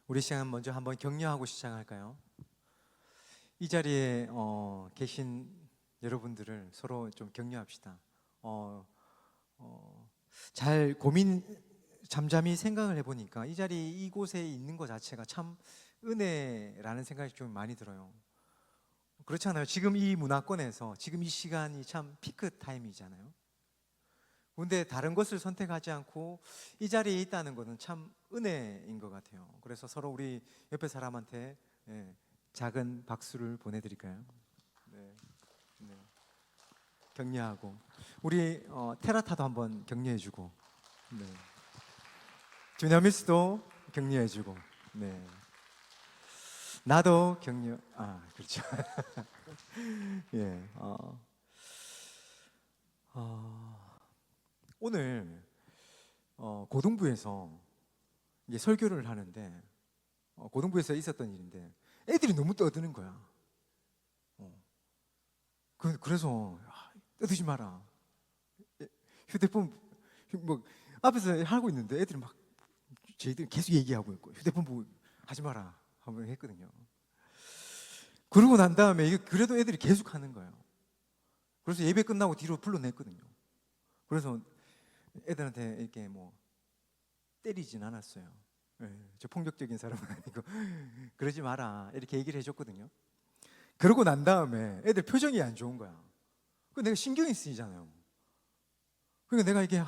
우리 시간 먼저 한번 격려하고 시작할까요? 이 자리에 계신 여러분들을 서로 좀 격려합시다. 잘 잠잠히 생각을 해보니까 이 자리 이곳에 있는 것 자체가 참 은혜라는 생각이 좀 많이 들어요. 그렇지 않아요? 지금 이 문화권에서 지금 이 시간이 참 피크 타임이잖아요. 근데 다른 것을 선택하지 않고 이 자리에 있다는 것은 참 은혜인 것 같아요. 그래서 서로 우리 옆에 사람한테 작은 박수를 보내드릴까요? 네, 네. 격려하고 우리 테라타도 한번 격려해주고, 네. 주냐미스도 격려해주고, 네. 나도 그렇죠. 예, 오늘 고등부에서 이제 설교를 하는데 고등부에서 있었던 일인데 애들이 너무 떠드는 거야. 그래서 떠들지 마라. 휴대폰 뭐 앞에서 하고 있는데 애들이 막 저희들 계속 얘기하고 있고 휴대폰 보고 하지 마라 한번 했거든요. 그러고 난 다음에 그래도 애들이 계속 하는 거예요. 그래서 예배 끝나고 뒤로 불러냈거든요. 그래서 애들한테 이렇게 뭐 때리진 않았어요. 저 폭력적인 사람은 아니고 그러지 마라 이렇게 얘기를 해줬거든요. 그러고 난 다음에 애들 표정이 안 좋은 거야. 그 내가 신경이 쓰이잖아요. 그러니까 내가 이게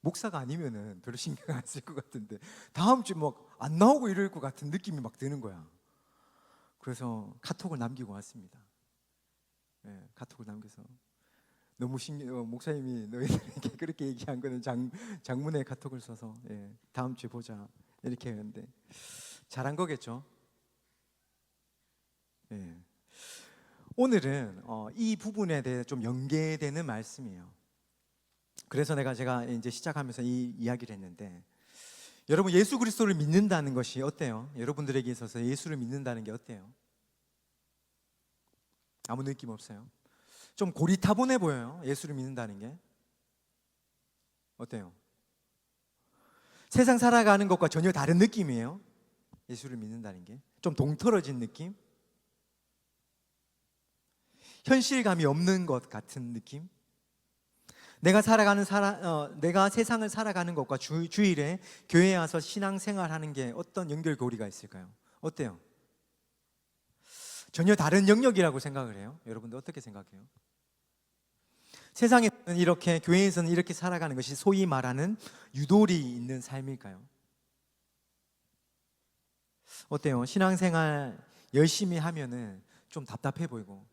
목사가 아니면은 별로 신경 안 쓸 것 같은데 다음 주 막 안 나오고 이럴 것 같은 느낌이 막 드는 거야. 그래서 카톡을 남기고 왔습니다. 카톡을 남겨서 너무 목사님이 너희들에게 그렇게 얘기한 거는 장문의 카톡을 써서 다음 주에 보자 이렇게 했는데 잘한 거겠죠. 오늘은 이 부분에 대해 좀 연계되는 말씀이에요. 그래서 제가 이제 시작하면서 이 이야기를 했는데, 여러분 예수 그리스도를 믿는다는 것이 어때요? 여러분들에게 있어서 예수를 믿는다는 게 어때요? 아무 느낌 없어요? 좀 고리타분해 보여요. 예수를 믿는다는 게 어때요? 세상 살아가는 것과 전혀 다른 느낌이에요. 예수를 믿는다는 게 좀 동떨어진 느낌? 현실감이 없는 것 같은 느낌? 내가 세상을 살아가는 것과 주일에 교회에 와서 신앙생활하는 게 어떤 연결고리가 있을까요? 어때요? 전혀 다른 영역이라고 생각을 해요. 여러분들 어떻게 생각해요? 세상에서는 이렇게, 교회에서는 이렇게 살아가는 것이 소위 말하는 유도리 있는 삶일까요? 어때요? 신앙생활 열심히 하면은 좀 답답해 보이고,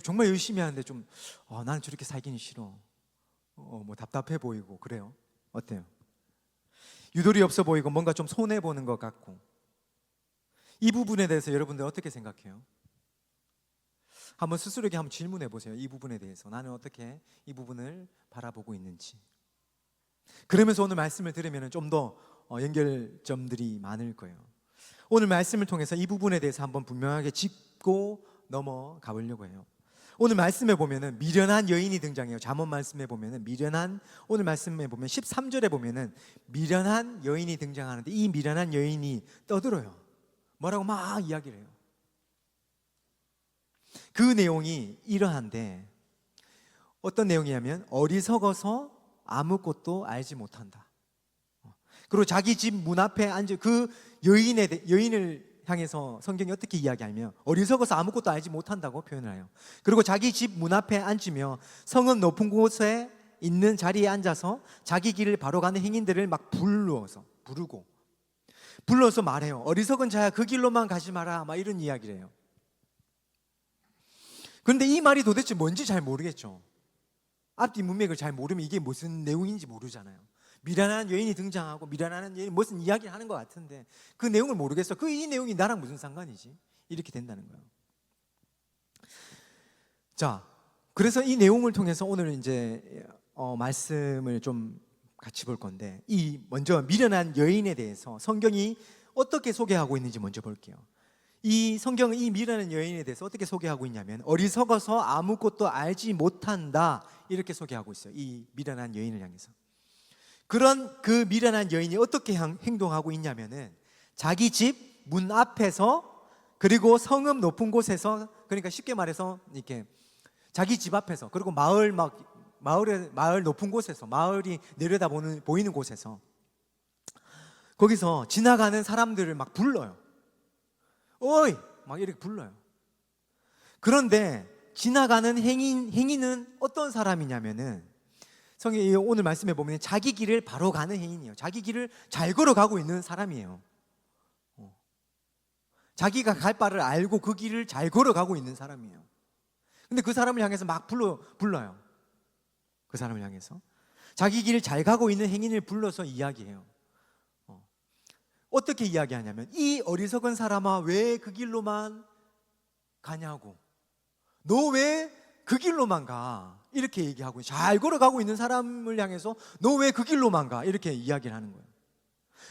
정말 열심히 하는데 좀 나는 저렇게 살기는 싫어. 뭐 답답해 보이고 그래요. 어때요? 유도리 없어 보이고 뭔가 좀 손해 보는 것 같고, 이 부분에 대해서 여러분들 어떻게 생각해요? 한번 스스로에게 한번 질문해 보세요. 이 부분에 대해서 나는 어떻게 이 부분을 바라보고 있는지. 그러면서 오늘 말씀을 들으면 좀 더 연결점들이 많을 거예요. 오늘 말씀을 통해서 이 부분에 대해서 한번 분명하게 짚고 넘어가 보려고 해요. 오늘 말씀에 보면은 미련한 여인이 등장해요. 잠언 말씀에 보면은 오늘 말씀에 보면 13절에 보면은 미련한 여인이 등장하는데, 이 미련한 여인이 떠들어요. 뭐라고 막 이야기를 해요. 그 내용이 이러한데, 어떤 내용이냐면 어리석어서 아무것도 알지 못한다. 그리고 자기 집 문 앞에 앉은 그 여인을 향해서 성경이 어떻게 이야기하면 어리석어서 아무것도 알지 못한다고 표현을 해요. 그리고 자기 집 문 앞에 앉으며 성은 높은 곳에 있는 자리에 앉아서 자기 길을 바로 가는 행인들을 막 불러서 말해요. 어리석은 자야, 그 길로만 가지 마라, 막 이런 이야기를 해요. 그런데 이 말이 도대체 뭔지 잘 모르겠죠. 앞뒤 문맥을 잘 모르면 이게 무슨 내용인지 모르잖아요. 미련한 여인이 등장하고 미련한 여인이 무슨 이야기를 하는 것 같은데 그 내용을 모르겠어. 이 내용이 나랑 무슨 상관이지? 이렇게 된다는 거예요. 자, 그래서 이 내용을 통해서 오늘 이제 말씀을 좀 같이 볼 건데, 먼저 미련한 여인에 대해서 성경이 어떻게 소개하고 있는지 먼저 볼게요. 이 성경은 이 미련한 여인에 대해서 어떻게 소개하고 있냐면 어리석어서 아무것도 알지 못한다, 이렇게 소개하고 있어요. 이 미련한 여인을 향해서. 그런 그 미련한 여인이 어떻게 행동하고 있냐면은 자기 집 문 앞에서, 그리고 성읍 높은 곳에서, 그러니까 쉽게 말해서 이렇게 자기 집 앞에서, 그리고 마을 높은 곳에서, 마을이 내려다 보이는 곳에서, 거기서 지나가는 사람들을 막 불러요. 어이! 막 이렇게 불러요. 그런데 지나가는 행인은 어떤 사람이냐면은, 성경이 오늘 말씀해 보면 자기 길을 바로 가는 행인이에요. 자기 길을 잘 걸어가고 있는 사람이에요. 자기가 갈 바를 알고 그 길을 잘 걸어가고 있는 사람이에요. 근데 그 사람을 향해서 막 불러요. 그 사람을 향해서 자기 길을 잘 가고 있는 행인을 불러서 이야기해요. 어떻게 이야기하냐면, 이 어리석은 사람아, 왜 그 길로만 가냐고, 너 왜 그 길로만 가, 이렇게 얘기하고, 잘 걸어가고 있는 사람을 향해서 너 왜 그 길로만 가, 이렇게 이야기를 하는 거예요.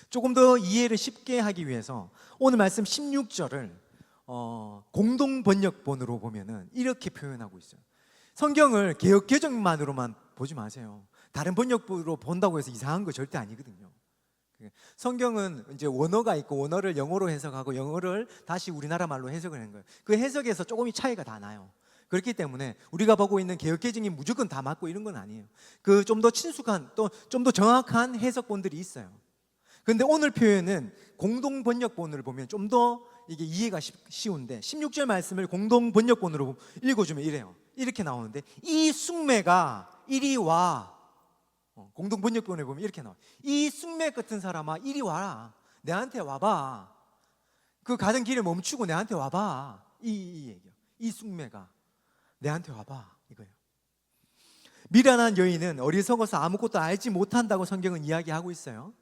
조금 더 이해를 쉽게 하기 위해서 오늘 말씀 16절을 공동 번역본으로 보면은 이렇게 표현하고 있어요. 성경을 개역 개정만으로만 보지 마세요. 다른 번역본으로 본다고 해서 이상한 거 절대 아니거든요. 성경은 이제 원어가 있고, 원어를 영어로 해석하고 영어를 다시 우리나라 말로 해석을 하는 거예요. 그 해석에서 조금이 차이가 다 나요. 그렇기 때문에 우리가 보고 있는 개역 개정이 무조건 다 맞고 이런 건 아니에요. 그 좀 더 친숙한, 또 좀 더 정확한 해석본들이 있어요. 근데 오늘 표현은 공동 번역본을 보면 좀 더 이게 이해가 쉬운데, 16절 말씀을 공동 번역본으로 읽어주면 이래요. 이렇게 나오는데, 이 숭매가 이리 와. 공동 번역본에 보면 이렇게 나와요. 이 숭매 같은 사람아, 이리 와라. 내한테 와봐. 그 가던 길에 멈추고 내한테 와봐. 이 얘기요. 이 숭매가 내한테 와봐, 이거예요. 미련한 여인은 어리석어서 아무것도 알지 못한다고 성경은 이야기하고 있어요.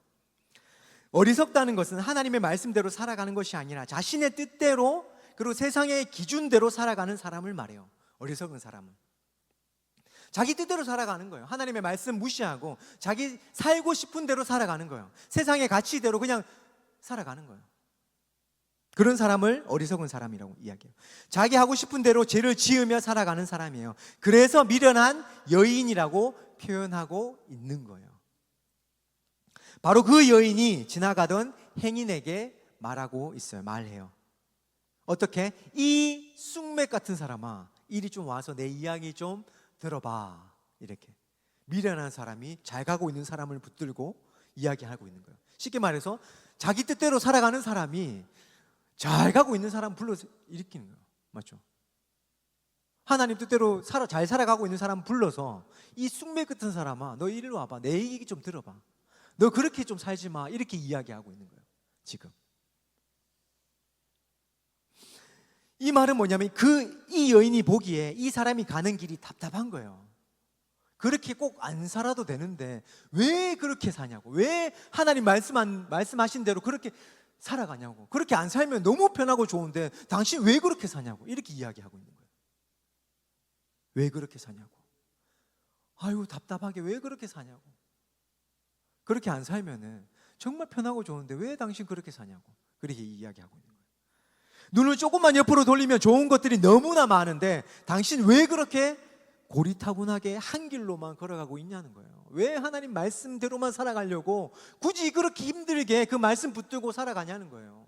어리석다는 것은 하나님의 말씀대로 살아가는 것이 아니라 자신의 뜻대로, 그리고 세상의 기준대로 살아가는 사람을 말해요. 어리석은 사람은 자기 뜻대로 살아가는 거예요. 하나님의 말씀 무시하고 자기 살고 싶은 대로 살아가는 거예요. 세상의 가치대로 그냥 살아가는 거예요. 그런 사람을 어리석은 사람이라고 이야기해요. 자기 하고 싶은 대로 죄를 지으며 살아가는 사람이에요. 그래서 미련한 여인이라고 표현하고 있는 거예요. 바로 그 여인이 지나가던 행인에게 말하고 있어요. 말해요. 어떻게? 이 쑥맥 같은 사람아, 이리 좀 와서 내 이야기 좀 들어봐. 이렇게 미련한 사람이 잘 가고 있는 사람을 붙들고 이야기하고 있는 거예요. 쉽게 말해서 자기 뜻대로 살아가는 사람이 잘 가고 있는 사람 불러서 일으키는 거예요. 맞죠? 하나님 뜻대로 잘 살아가고 있는 사람 불러서, 이 쑥맥 같은 사람아, 너 이리로 와봐. 내 얘기 좀 들어봐. 너 그렇게 좀 살지 마. 이렇게 이야기하고 있는 거예요. 지금 이 말은 뭐냐면, 이 여인이 보기에 이 사람이 가는 길이 답답한 거예요. 그렇게 꼭 안 살아도 되는데 왜 그렇게 사냐고, 왜 하나님 말씀하신 대로 그렇게 살아가냐고, 그렇게 안 살면 너무 편하고 좋은데 당신 왜 그렇게 사냐고, 이렇게 이야기하고 있는 거예요. 왜 그렇게 사냐고, 아유 답답하게 왜 그렇게 사냐고, 그렇게 안 살면은 정말 편하고 좋은데 왜 당신 그렇게 사냐고, 그렇게 이야기하고 있는 거예요. 눈을 조금만 옆으로 돌리면 좋은 것들이 너무나 많은데 당신 왜 그렇게 고리타분하게 한 길로만 걸어가고 있냐는 거예요. 왜 하나님 말씀대로만 살아가려고 굳이 그렇게 힘들게 그 말씀 붙들고 살아가냐는 거예요.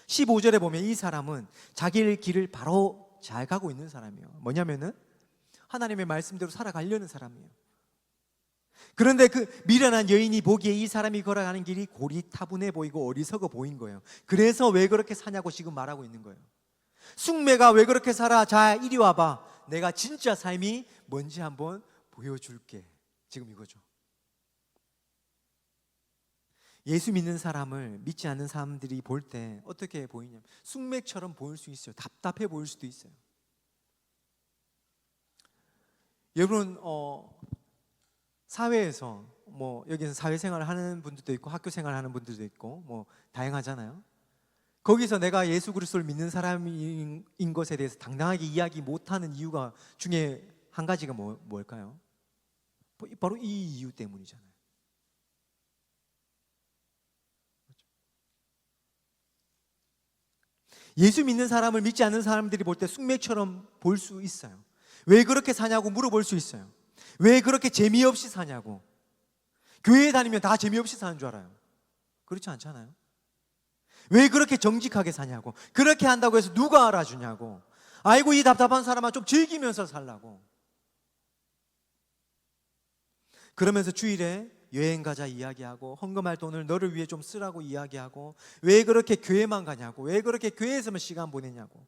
15절에 보면 이 사람은 자기 길을 바로 잘 가고 있는 사람이에요. 뭐냐면은 하나님의 말씀대로 살아가려는 사람이에요. 그런데 그 미련한 여인이 보기에 이 사람이 걸어가는 길이 고리타분해 보이고 어리석어 보인 거예요. 그래서 왜 그렇게 사냐고 지금 말하고 있는 거예요. 숭매가 왜 그렇게 살아? 자, 이리 와봐. 내가 진짜 삶이 뭔지 한번 보여줄게. 지금 이거죠. 예수 믿는 사람을 믿지 않는 사람들이 볼 때 어떻게 보이냐면 숭매처럼 보일 수 있어요. 답답해 보일 수도 있어요. 여러분, 사회에서 여기서 사회생활을 하는 분들도 있고 학교 생활을 하는 분들도 있고 다양하잖아요. 거기서 내가 예수 그리스도를 믿는 사람인 것에 대해서 당당하게 이야기 못하는 이유가 중에 한 가지가 뭘까요? 바로 이 이유 때문이잖아요. 예수 믿는 사람을 믿지 않는 사람들이 볼 때 숭매처럼 볼 수 있어요. 왜 그렇게 사냐고 물어볼 수 있어요. 왜 그렇게 재미없이 사냐고. 교회에 다니면 다 재미없이 사는 줄 알아요. 그렇지 않잖아요. 왜 그렇게 정직하게 사냐고. 그렇게 한다고 해서 누가 알아주냐고. 아이고 이 답답한 사람아 좀 즐기면서 살라고. 그러면서 주일에 여행 가자 이야기하고, 헌금할 돈을 너를 위해 좀 쓰라고 이야기하고, 왜 그렇게 교회만 가냐고, 왜 그렇게 교회에서만 시간 보내냐고,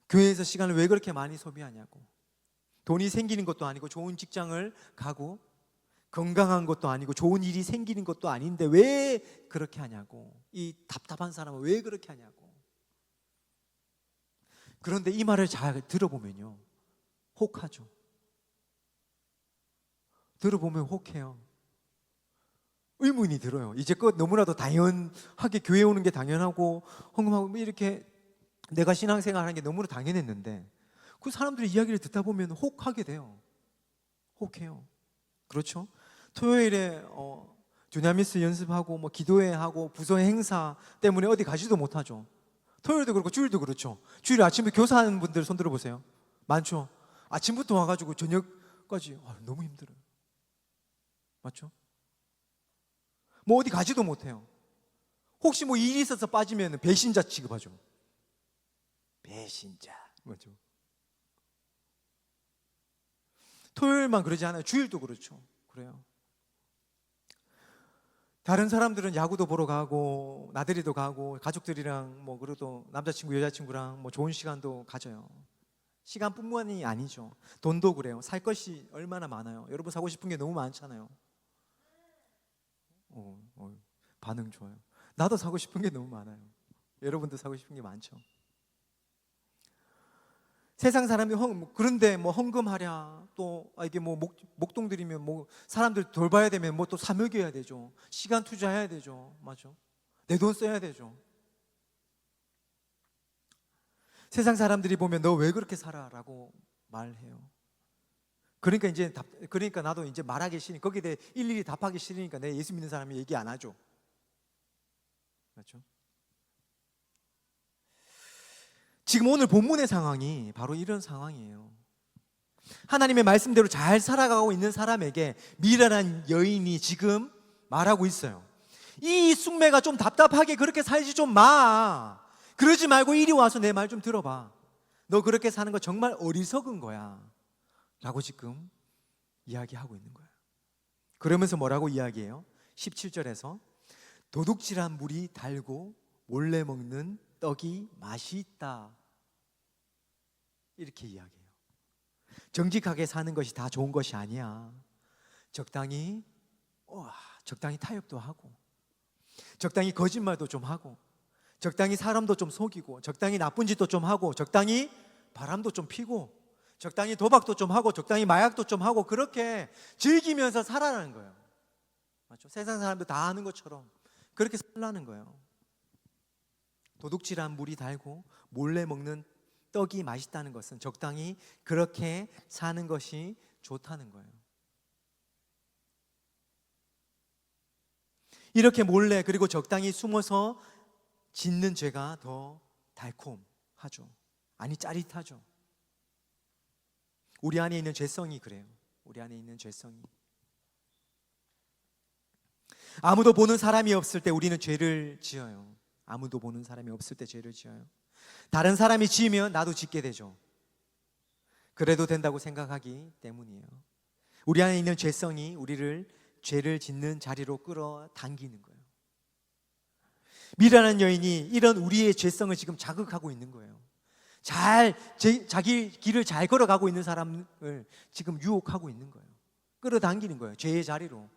교회에서 시간을 왜 그렇게 많이 소비하냐고. 돈이 생기는 것도 아니고 좋은 직장을 가고 건강한 것도 아니고 좋은 일이 생기는 것도 아닌데 왜 그렇게 하냐고. 이 답답한 사람은 왜 그렇게 하냐고. 그런데 이 말을 잘 들어보면요, 혹하죠. 들어보면 혹해요. 의문이 들어요. 이제껏 너무나도 당연하게 교회 오는 게 당연하고 헌금하고 뭐 이렇게 내가 신앙생활 하는 게 너무나 당연했는데, 그 사람들의 이야기를 듣다 보면 혹하게 돼요. 혹해요. 그렇죠? 토요일에 두나미스 연습하고 뭐 기도회 하고 부서 행사 때문에 어디 가지도 못하죠. 토요일도 그렇고 주일도 그렇죠. 주일 아침에 교사하는 분들 손 들어보세요. 많죠? 아침부터 와가지고 저녁까지 너무 힘들어요. 맞죠? 뭐 어디 가지도 못해요. 혹시 뭐 일이 있어서 빠지면 배신자 취급하죠. 배신자. 맞죠? 토요일만 그러지 않아요. 주일도 그렇죠. 그래요. 다른 사람들은 야구도 보러 가고 나들이도 가고 가족들이랑 뭐 그래도 남자친구 여자친구랑 뭐 좋은 시간도 가져요. 시간뿐만이 아니죠. 돈도 그래요. 살 것이 얼마나 많아요. 여러분 사고 싶은 게 너무 많잖아요. 반응 좋아요. 나도 사고 싶은 게 너무 많아요. 여러분도 사고 싶은 게 많죠. 세상 사람이 그런데 뭐 헌금하랴, 또 이게 뭐 목동 드리면 뭐 사람들 돌봐야 되면 뭐 또 사먹여야 되죠. 시간 투자해야 되죠. 맞죠? 내 돈 써야 되죠. 세상 사람들이 보면 너 왜 그렇게 살아라고 말해요. 그러니까 나도 이제 말하기 싫으니, 거기에 대해 일일이 답하기 싫으니까 내 예수 믿는 사람이 얘기 안 하죠. 맞죠? 지금 오늘 본문의 상황이 바로 이런 상황이에요. 하나님의 말씀대로 잘 살아가고 있는 사람에게 미련한 여인이 지금 말하고 있어요. 이 쑥매가 좀 답답하게 그렇게 살지 좀 마. 그러지 말고 이리 와서 내 말 좀 들어봐. 너 그렇게 사는 거 정말 어리석은 거야 라고 지금 이야기하고 있는 거예요. 그러면서 뭐라고 이야기해요? 17절에서 도둑질한 물이 달고 몰래 먹는 떡이 맛이 있다, 이렇게 이야기해요. 정직하게 사는 것이 다 좋은 것이 아니야. 적당히 적당히 타협도 하고, 적당히 거짓말도 좀 하고, 적당히 사람도 좀 속이고, 적당히 나쁜 짓도 좀 하고, 적당히 바람도 좀 피고, 적당히 도박도 좀 하고, 적당히 마약도 좀 하고, 그렇게 즐기면서 살아라는 거예요. 맞죠? 세상 사람들 다 아는 것처럼 그렇게 살라는 거예요. 도둑질한 물이 달고 몰래 먹는 떡이 맛있다는 것은 적당히 그렇게 사는 것이 좋다는 거예요. 이렇게 몰래 그리고 적당히 숨어서 짓는 죄가 더 달콤하죠. 아니 짜릿하죠. 우리 안에 있는 죄성이 그래요. 우리 안에 있는 죄성이. 아무도 보는 사람이 없을 때 우리는 죄를 지어요. 아무도 보는 사람이 없을 때 죄를 지어요. 다른 사람이 지으면 나도 짓게 되죠. 그래도 된다고 생각하기 때문이에요. 우리 안에 있는 죄성이 우리를 죄를 짓는 자리로 끌어당기는 거예요. 미라는 여인이 이런 우리의 죄성을 지금 자극하고 있는 거예요. 자기 길을 잘 걸어가고 있는 사람을 지금 유혹하고 있는 거예요. 끌어당기는 거예요. 죄의 자리로.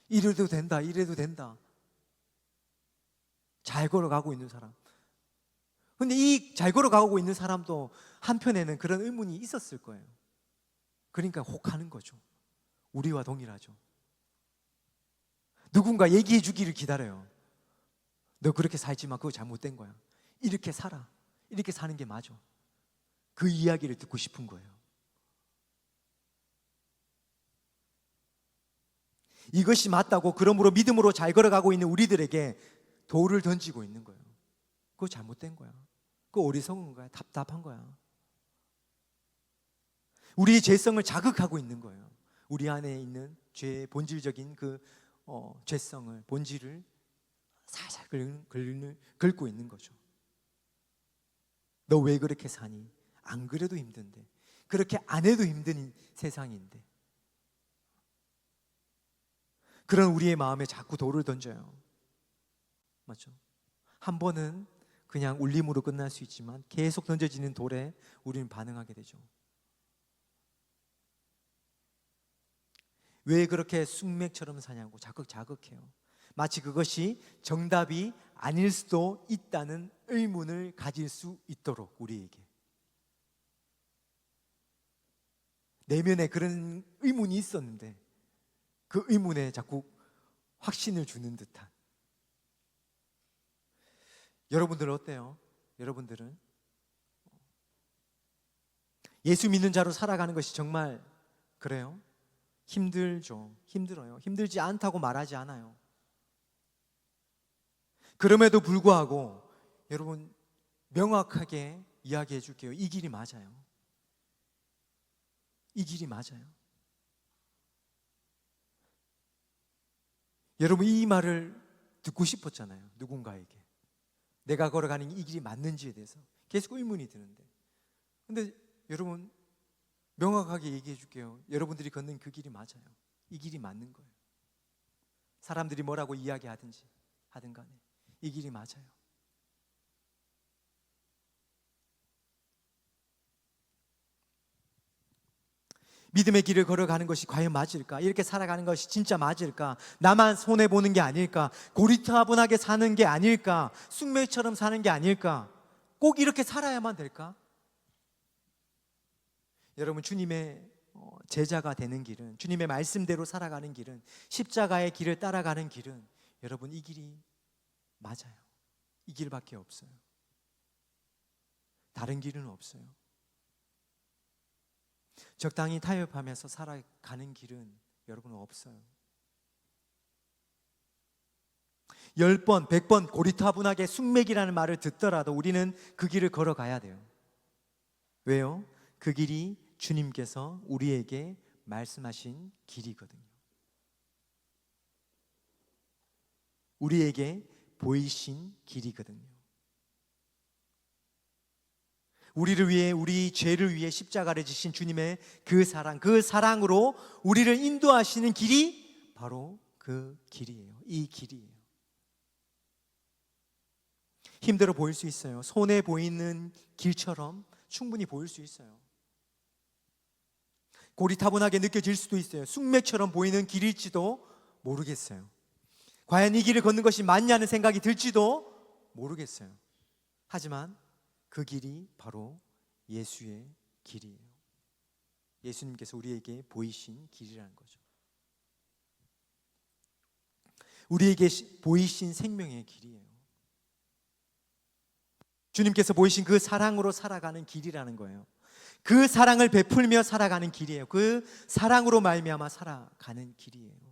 이래도 된다, 이래도 된다. 잘 걸어가고 있는 사람. 근데 이 잘 걸어가고 있는 사람도 한편에는 그런 의문이 있었을 거예요. 그러니까 혹하는 거죠. 우리와 동일하죠. 누군가 얘기해 주기를 기다려요. 너 그렇게 살지 마. 그거 잘못된 거야. 이렇게 살아. 이렇게 사는 게 맞아. 그 이야기를 듣고 싶은 거예요. 이것이 맞다고 그러므로 믿음으로 잘 걸어가고 있는 우리들에게 돌을 던지고 있는 거예요. 그거 잘못된 거야. 그거 어리석은 거야. 답답한 거야. 우리의 죄성을 자극하고 있는 거예요. 우리 안에 있는 죄의 본질적인 그 죄성을, 본질을 살살 긁고 있는 거죠. 너 왜 그렇게 사니? 안 그래도 힘든데, 그렇게 안 해도 힘든 세상인데. 그런 우리의 마음에 자꾸 돌을 던져요. 맞죠? 한 번은 그냥 울림으로 끝날 수 있지만 계속 던져지는 돌에 우리는 반응하게 되죠. 왜 그렇게 숙맥처럼 사냐고 자극해요. 마치 그것이 정답이 아닐 수도 있다는 의문을 가질 수 있도록 우리에게. 내면에 그런 의문이 있었는데 그 의문에 자꾸 확신을 주는 듯한. 여러분들은 어때요? 여러분들은 예수 믿는 자로 살아가는 것이 정말 그래요? 힘들죠. 힘들어요. 힘들지 않다고 말하지 않아요. 그럼에도 불구하고 여러분 명확하게 이야기해 줄게요. 이 길이 맞아요. 이 길이 맞아요. 여러분 이 말을 듣고 싶었잖아요. 누군가에게. 내가 걸어가는 이 길이 맞는지에 대해서 계속 의문이 드는데, 근데 여러분 명확하게 얘기해 줄게요. 여러분들이 걷는 그 길이 맞아요. 이 길이 맞는 거예요. 사람들이 뭐라고 이야기하든지 하든 간에 이 길이 맞아요. 믿음의 길을 걸어가는 것이 과연 맞을까? 이렇게 살아가는 것이 진짜 맞을까? 나만 손해보는 게 아닐까? 고리타분하게 사는 게 아닐까? 숙매처럼 사는 게 아닐까? 꼭 이렇게 살아야만 될까? 여러분 주님의 제자가 되는 길은, 주님의 말씀대로 살아가는 길은, 십자가의 길을 따라가는 길은 여러분 이 길이 맞아요. 이 길밖에 없어요. 다른 길은 없어요. 적당히 타협하면서 살아가는 길은 여러분 없어요. 10번, 100번 고리타분하게 숙맥이라는 말을 듣더라도 우리는 그 길을 걸어가야 돼요. 왜요? 그 길이 주님께서 우리에게 말씀하신 길이거든요. 우리에게 보이신 길이거든요. 우리를 위해, 우리 죄를 위해 십자가를 지신 주님의 그 사랑으로 우리를 인도하시는 길이 바로 그 길이에요. 이 길이에요. 힘들어 보일 수 있어요. 손해 보이는 길처럼 충분히 보일 수 있어요. 고리타분하게 느껴질 수도 있어요. 숙맥처럼 보이는 길일지도 모르겠어요. 과연 이 길을 걷는 것이 맞냐는 생각이 들지도 모르겠어요. 하지만 그 길이 바로 예수의 길이에요. 예수님께서 우리에게 보이신 길이라는 거죠. 우리에게 보이신 생명의 길이에요. 주님께서 보이신 그 사랑으로 살아가는 길이라는 거예요. 그 사랑을 베풀며 살아가는 길이에요. 그 사랑으로 말미암아 살아가는 길이에요.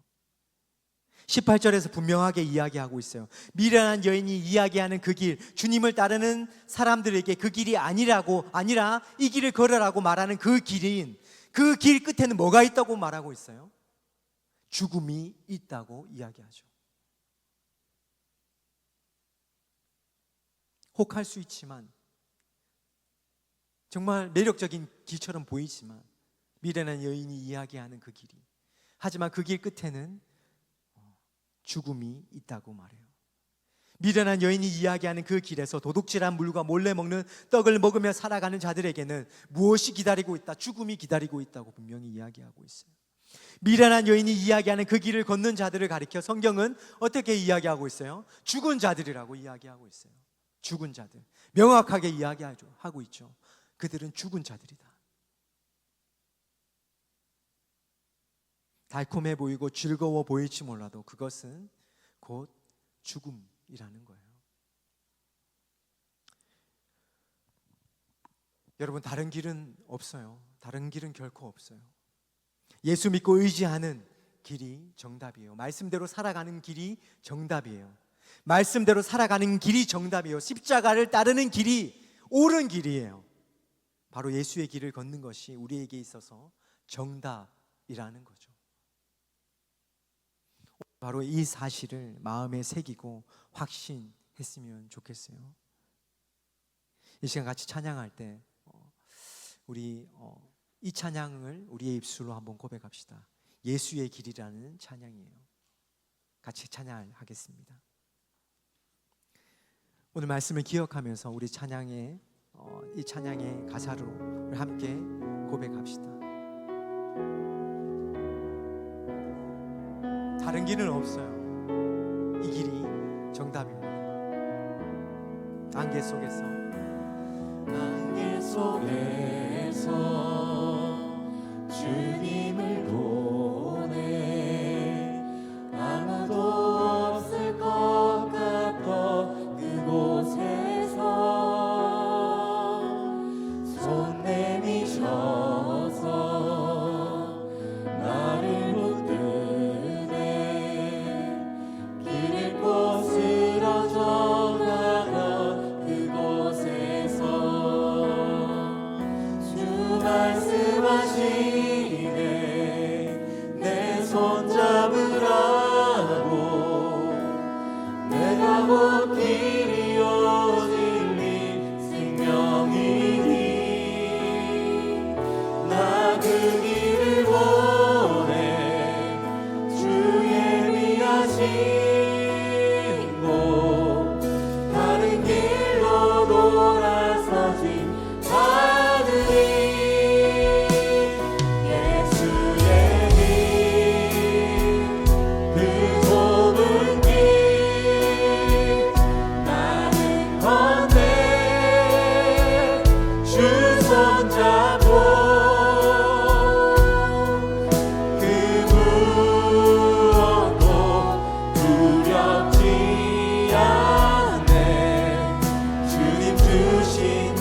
18절에서 분명하게 이야기하고 있어요. 미련한 여인이 이야기하는 그 길, 주님을 따르는 사람들에게 그 길이 아니라 이 길을 걸으라고 말하는 그 길인, 그 길 끝에는 뭐가 있다고 말하고 있어요? 죽음이 있다고 이야기하죠. 혹할 수 있지만, 정말 매력적인 길처럼 보이지만, 미련한 여인이 이야기하는 그 길이, 하지만 그 길 끝에는 죽음이 있다고 말해요. 미련한 여인이 이야기하는 그 길에서 도둑질한 물과 몰래 먹는 떡을 먹으며 살아가는 자들에게는 무엇이 기다리고 있다? 죽음이 기다리고 있다고 분명히 이야기하고 있어요. 미련한 여인이 이야기하는 그 길을 걷는 자들을 가리켜 성경은 어떻게 이야기하고 있어요? 죽은 자들이라고 이야기하고 있어요. 죽은 자들, 명확하게 이야기하고 있죠. 그들은 죽은 자들이다. 달콤해 보이고 즐거워 보일지 몰라도 그것은 곧 죽음이라는 거예요. 여러분 다른 길은 없어요. 다른 길은 결코 없어요. 예수 믿고 의지하는 길이 정답이에요. 말씀대로 살아가는 길이 정답이에요. 말씀대로 살아가는 길이 정답이에요. 십자가를 따르는 길이 옳은 길이에요. 바로 예수의 길을 걷는 것이 우리에게 있어서 정답이라는 거죠. 바로 이 사실을 마음에 새기고 확신했으면 좋겠어요. 이 시간 같이 찬양할 때 우리 이 찬양을 우리의 입술로 한번 고백합시다. 예수의 길이라는 찬양이에요. 같이 찬양하겠습니다. 오늘 말씀을 기억하면서 우리 찬양의 이 찬양의 가사로 함께 고백합시다. 다른 길은 없어요. 이 길이 정답입니다. 안개 속에서 주님을 보내 아무도 없을 것 같던 그곳에서 손 내미셔서 나를 붙드네 길 잃고 쓰러져 가던 그곳에서 주 말씀하시네 내 손 잡으라고 내가 곧 길이요 진리 생명이니 나 그 길을 보내 주 예비하신 곳 다른 길로 돌아서지 않으리 예수의 길 그 좁은 길 나는 건네 주 손잡고 그 무엇도 두렵지 않네 주님 주신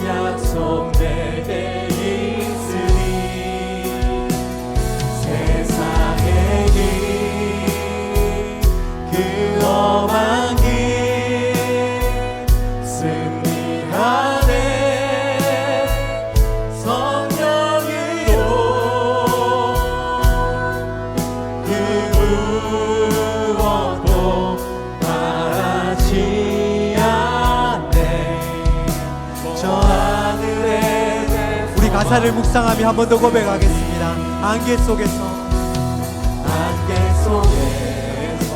약속 내게 있으니 세상의 길 그 험한 길 승리하네 성령으로 그 무엇도 바라지 않네 저 하늘에 우리 가사를 묵상하며 한 번 더 고백하겠습니다. 안개 속에서 안개 속에서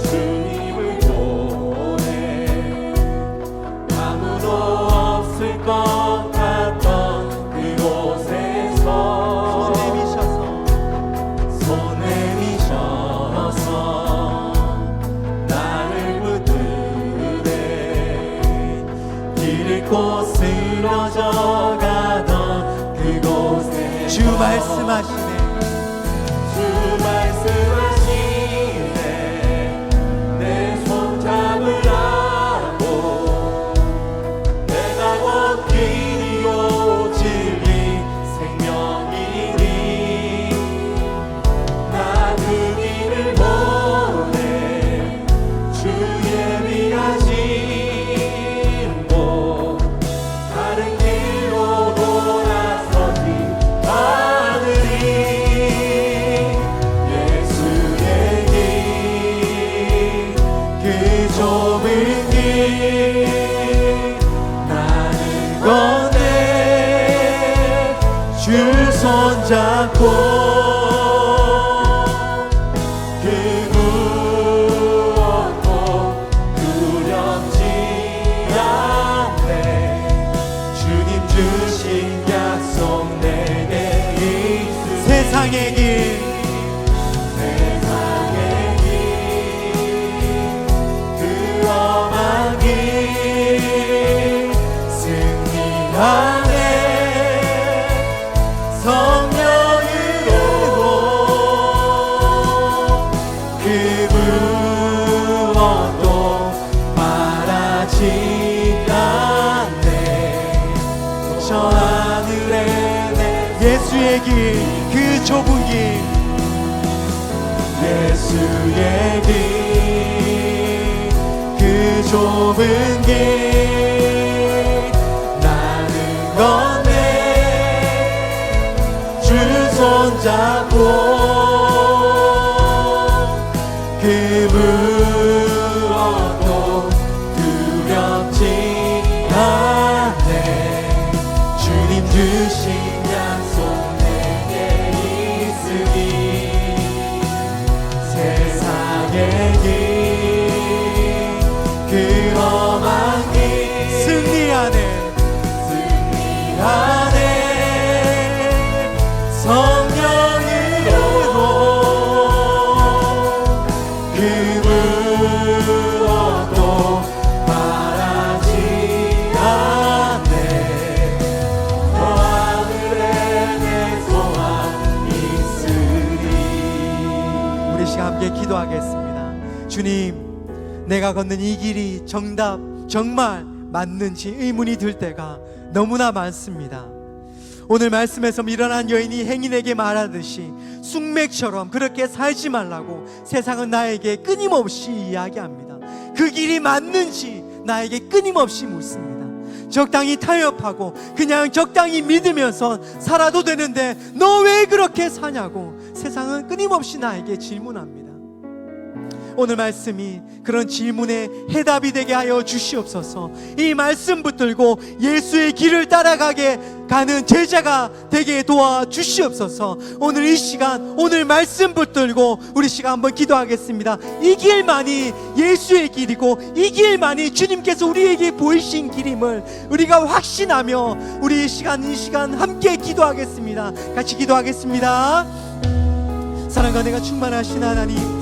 주님을 보내 아무도 없을 것 같던 그곳에서 손 내미셔서 나를 붙드네 길 잃고 쓰러져 가던 그곳에 주 말씀하시네 주 말씀하시네 내 손 잡으라고 내가 곧 길이요 진리 생명이니 나 그 길을 보내 주 예비하신 곳 다른 길로 돌아서지 않으리 예수의 길 그 좁은 길 나는 건네 주 손잡고 그 무엇도 두렵지 않네 주님 주신 약속 내게 있으니 세상의 길 세상의 길 그 험한 길 승리하네 성령으로 그 무엇도 바라지 않네 저 하늘에 내 예수의 길 그 좁은 길 예수의 길 그 좁은 길 나는 건네 주 손잡고 시간 함께 기도하겠습니다. 주님, 내가 걷는 이 길이 정말 맞는지 의문이 들 때가 너무나 많습니다. 오늘 말씀에서 일어난 여인이 행인에게 말하듯이 숙맥처럼 그렇게 살지 말라고 세상은 나에게 끊임없이 이야기합니다. 그 길이 맞는지 나에게 끊임없이 묻습니다. 적당히 타협하고 그냥 적당히 믿으면서 살아도 되는데 너 왜 그렇게 사냐고 세상은 끊임없이 나에게 질문합니다. 오늘 말씀이 그런 질문에 해답이 되게 하여 주시옵소서. 이 말씀 붙들고 예수의 길을 따라가게 가는 제자가 되게 도와주시옵소서. 오늘 이 시간 오늘 말씀 붙들고 우리 시간 한번 기도하겠습니다. 이 길만이 예수의 길이고 이 길만이 주님께서 우리에게 보이신 길임을 우리가 확신하며 우리 이 시간 함께 기도하겠습니다. 같이 기도하겠습니다. 사랑과 내가 충만하신 하나님,